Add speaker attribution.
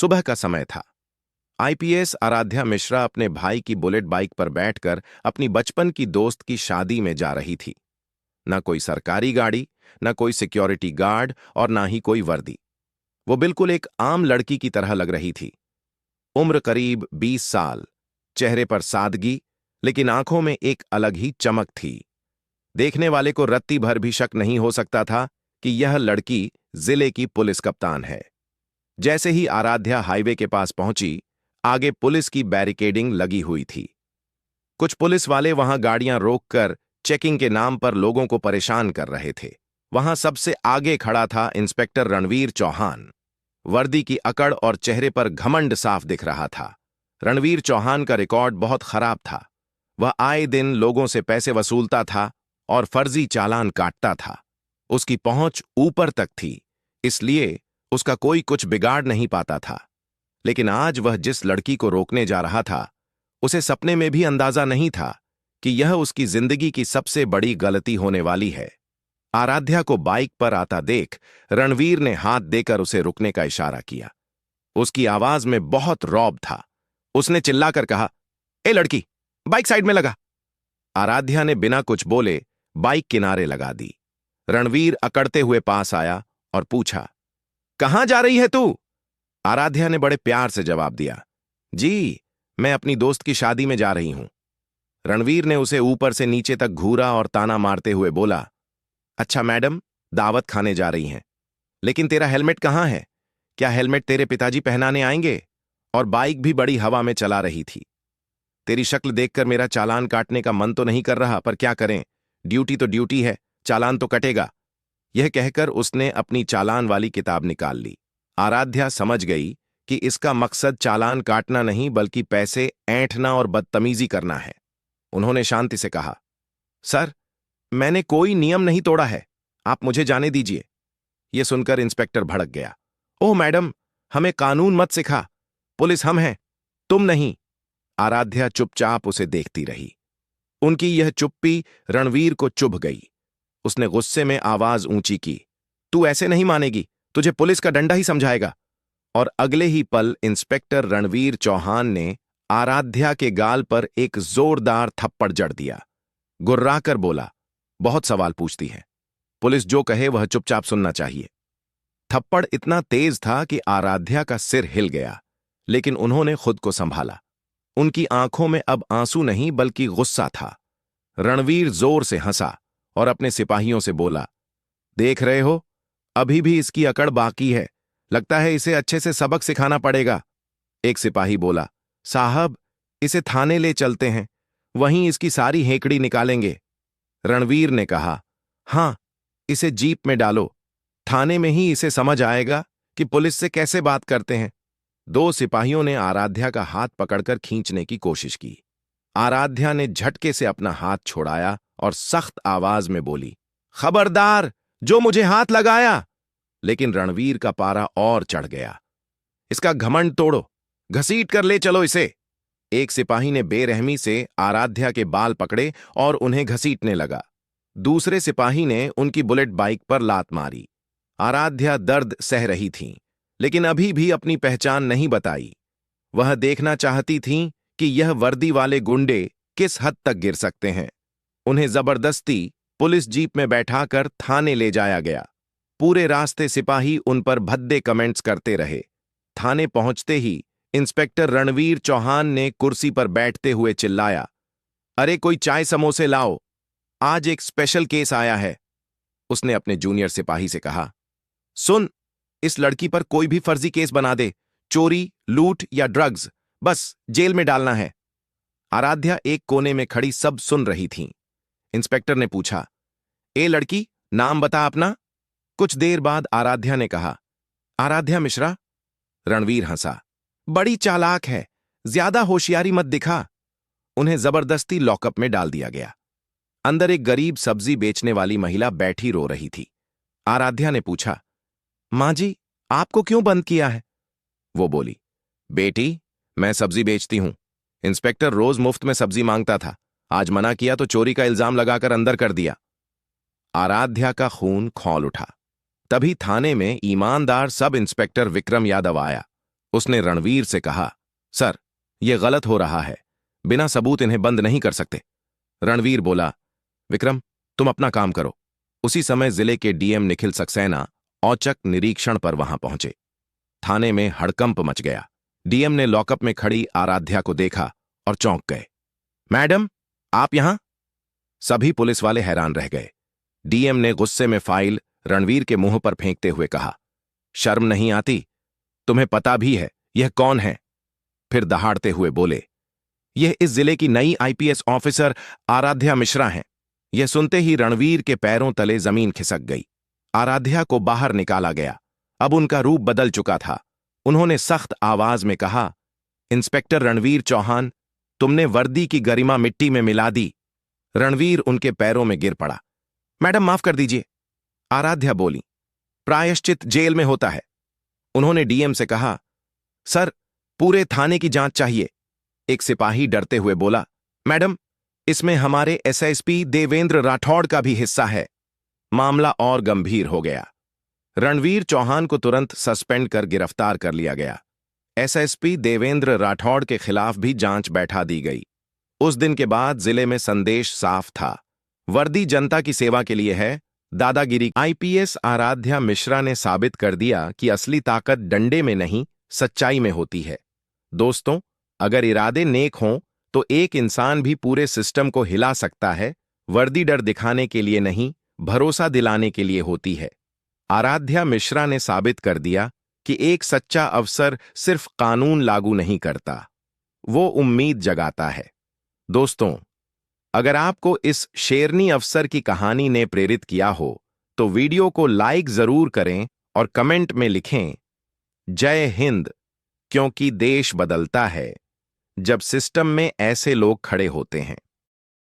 Speaker 1: सुबह का समय था। आईपीएस आराध्या मिश्रा अपने भाई की बुलेट बाइक पर बैठकर अपनी बचपन की दोस्त की शादी में जा रही थी। न कोई सरकारी गाड़ी, न कोई सिक्योरिटी गार्ड और ना ही कोई वर्दी। वो बिल्कुल एक आम लड़की की तरह लग रही थी। उम्र करीब 20 साल, चेहरे पर सादगी, लेकिन आंखों में एक अलग ही चमक थी। देखने वाले को रत्ती भर भी शक नहीं हो सकता था कि यह लड़की जिले की पुलिस कप्तान है। जैसे ही आराध्या हाईवे के पास पहुंची, आगे पुलिस की बैरिकेडिंग लगी हुई थी। कुछ पुलिस वाले वहां गाड़ियां रोककर चेकिंग के नाम पर लोगों को परेशान कर रहे थे। वहां सबसे आगे खड़ा था इंस्पेक्टर रणवीर चौहान। वर्दी की अकड़ और चेहरे पर घमंड साफ दिख रहा था। रणवीर चौहान का रिकॉर्ड बहुत खराब था। वह आए दिन लोगों से पैसे वसूलता था और फर्जी चालान काटता था। उसकी पहुंच ऊपर तक थी, इसलिए उसका कोई कुछ बिगाड़ नहीं पाता था। लेकिन आज वह जिस लड़की को रोकने जा रहा था, उसे सपने में भी अंदाजा नहीं था कि यह उसकी जिंदगी की सबसे बड़ी गलती होने वाली है। आराध्या को बाइक पर आता देख रणवीर ने हाथ देकर उसे रुकने का इशारा किया। उसकी आवाज में बहुत रौब था। उसने चिल्लाकर कहा, ए लड़की, बाइक साइड में लगा। आराध्या ने बिना कुछ बोले बाइक किनारे लगा दी। रणवीर अकड़ते हुए पास आया और पूछा, कहां जा रही है तू? आराध्या ने बड़े प्यार से जवाब दिया, जी, मैं अपनी दोस्त की शादी में जा रही हूं। रणवीर ने उसे ऊपर से नीचे तक घूरा और ताना मारते हुए बोला, अच्छा मैडम, दावत खाने जा रही हैं, लेकिन तेरा हेलमेट कहां है? क्या हेलमेट तेरे पिताजी पहनाने आएंगे? और बाइक भी बड़ी हवा में चला रही थी। तेरी शक्ल देखकर मेरा चालान काटने का मन तो नहीं कर रहा, पर क्या करें, ड्यूटी तो ड्यूटी है, चालान तो कटेगा। यह कहकर उसने अपनी चालान वाली किताब निकाल ली। आराध्या समझ गई कि इसका मकसद चालान काटना नहीं बल्कि पैसे ऐंठना और बदतमीजी करना है। उन्होंने शांति से कहा, सर, मैंने कोई नियम नहीं तोड़ा है, आप मुझे जाने दीजिए। यह सुनकर इंस्पेक्टर भड़क गया। ओह मैडम, हमें कानून मत सिखा, पुलिस हम हैं, तुम नहीं। आराध्या चुपचाप उसे देखती रही। उनकी यह चुप्पी रणवीर को चुभ गई। उसने गुस्से में आवाज ऊंची की, तू ऐसे नहीं मानेगी, तुझे पुलिस का डंडा ही समझाएगा। और अगले ही पल इंस्पेक्टर रणवीर चौहान ने आराध्या के गाल पर एक जोरदार थप्पड़ जड़ दिया। गुर्राकर बोला, बहुत सवाल पूछती है, पुलिस जो कहे वह चुपचाप सुनना चाहिए। थप्पड़ इतना तेज था कि आराध्या का सिर हिल गया, लेकिन उन्होंने खुद को संभाला। उनकी आंखों में अब आंसू नहीं बल्कि गुस्सा था। रणवीर जोर से हंसा और अपने सिपाहियों से बोला, देख रहे हो, अभी भी इसकी अकड़ बाकी है, लगता है इसे अच्छे से सबक सिखाना पड़ेगा। एक सिपाही बोला, साहब, इसे थाने ले चलते हैं, वहीं इसकी सारी हेकड़ी निकालेंगे। रणवीर ने कहा, हां, इसे जीप में डालो, थाने में ही इसे समझ आएगा कि पुलिस से कैसे बात करते हैं। दो सिपाहियों ने आराध्या का हाथ पकड़कर खींचने की कोशिश की। आराध्या ने झटके से अपना हाथ छोड़ाया और सख्त आवाज में बोली, खबरदार, जो मुझे हाथ लगाया। लेकिन रणवीर का पारा और चढ़ गया। इसका घमंड तोड़ो, घसीट कर ले चलो इसे। एक सिपाही ने बेरहमी से आराध्या के बाल पकड़े और उन्हें घसीटने लगा। दूसरे सिपाही ने उनकी बुलेट बाइक पर लात मारी। आराध्या दर्द सह रही थीं, लेकिन अभी भी अपनी पहचान नहीं बताई। वह देखना चाहती थीं कि यह वर्दी वाले गुंडे किस हद तक गिर सकते हैं। उन्हें जबरदस्ती पुलिस जीप में बैठाकर थाने ले जाया गया। पूरे रास्ते सिपाही उन पर भद्दे कमेंट्स करते रहे। थाने पहुंचते ही इंस्पेक्टर रणवीर चौहान ने कुर्सी पर बैठते हुए चिल्लाया, अरे कोई चाय समोसे लाओ, आज एक स्पेशल केस आया है। उसने अपने जूनियर सिपाही से कहा, सुन, इस लड़की पर कोई भी फर्जी केस बना दे, चोरी, लूट या ड्रग्स, बस जेल में डालना है। आराध्या एक कोने में खड़ी सब सुन रही थीं। इंस्पेक्टर ने पूछा, ए लड़की, नाम बता अपना। कुछ देर बाद आराध्या ने कहा, आराध्या मिश्रा। रणवीर हंसा, बड़ी चालाक है, ज्यादा होशियारी मत दिखा। उन्हें जबरदस्ती लॉकअप में डाल दिया गया। अंदर एक गरीब सब्जी बेचने वाली महिला बैठी रो रही थी। आराध्या ने पूछा, मां जी, आपको क्यों बंद किया है? वो बोली, बेटी, मैं सब्जी बेचती हूं। इंस्पेक्टर रोज मुफ्त में सब्जी मांगता था, आज मना किया तो चोरी का इल्जाम लगाकर अंदर कर दिया। आराध्या का खून खौल उठा। तभी थाने में ईमानदार सब इंस्पेक्टर विक्रम यादव आया। उसने रणवीर से कहा, सर, यह गलत हो रहा है, बिना सबूत इन्हें बंद नहीं कर सकते। रणवीर बोला, विक्रम, तुम अपना काम करो। उसी समय जिले के डीएम निखिल सक्सेना औचक निरीक्षण पर वहां पहुंचे। थाने में हड़कंप मच गया। डीएम ने लॉकअप में खड़ी आराध्या को देखा और चौंक गए। मैडम, आप यहां? सभी पुलिस वाले हैरान रह गए। डीएम ने गुस्से में फाइल रणवीर के मुंह पर फेंकते हुए कहा, शर्म नहीं आती? तुम्हें पता भी है यह कौन है? फिर दहाड़ते हुए बोले, यह इस जिले की नई आईपीएस ऑफिसर आराध्या मिश्रा हैं। यह सुनते ही रणवीर के पैरों तले जमीन खिसक गई। आराध्या को बाहर निकाला गया। अब उनका रूप बदल चुका था। उन्होंने सख्त आवाज में कहा, इंस्पेक्टर रणवीर चौहान, तुमने वर्दी की गरिमा मिट्टी में मिला दी। रणवीर उनके पैरों में गिर पड़ा। मैडम, माफ कर दीजिए। आराध्या बोली, प्रायश्चित जेल में होता है। उन्होंने डीएम से कहा, सर, पूरे थाने की जांच चाहिए। एक सिपाही डरते हुए बोला, मैडम, इसमें हमारे एसएसपी देवेंद्र राठौड़ का भी हिस्सा है। मामला और गंभीर हो गया। रणवीर चौहान को तुरंत सस्पेंड कर गिरफ्तार कर लिया गया। एसएसपी देवेंद्र राठौड़ के खिलाफ भी जांच बैठा दी गई। उस दिन के बाद जिले में संदेश साफ था, वर्दी जनता की सेवा के लिए है, दादागिरी। आईपीएस आराध्या मिश्रा ने साबित कर दिया कि असली ताकत डंडे में नहीं, सच्चाई में होती है। दोस्तों, अगर इरादे नेक हों तो एक इंसान भी पूरे सिस्टम को हिला सकता है। वर्दी डर दिखाने के लिए नहीं, भरोसा दिलाने के लिए होती है। आराध्या मिश्रा ने साबित कर दिया कि एक सच्चा अफसर सिर्फ कानून लागू नहीं करता, वो उम्मीद जगाता है। दोस्तों, अगर आपको इस शेरनी अफसर की कहानी ने प्रेरित किया हो तो वीडियो को लाइक जरूर करें और कमेंट में लिखें, जय हिंद, क्योंकि देश बदलता है जब सिस्टम में ऐसे लोग खड़े होते हैं।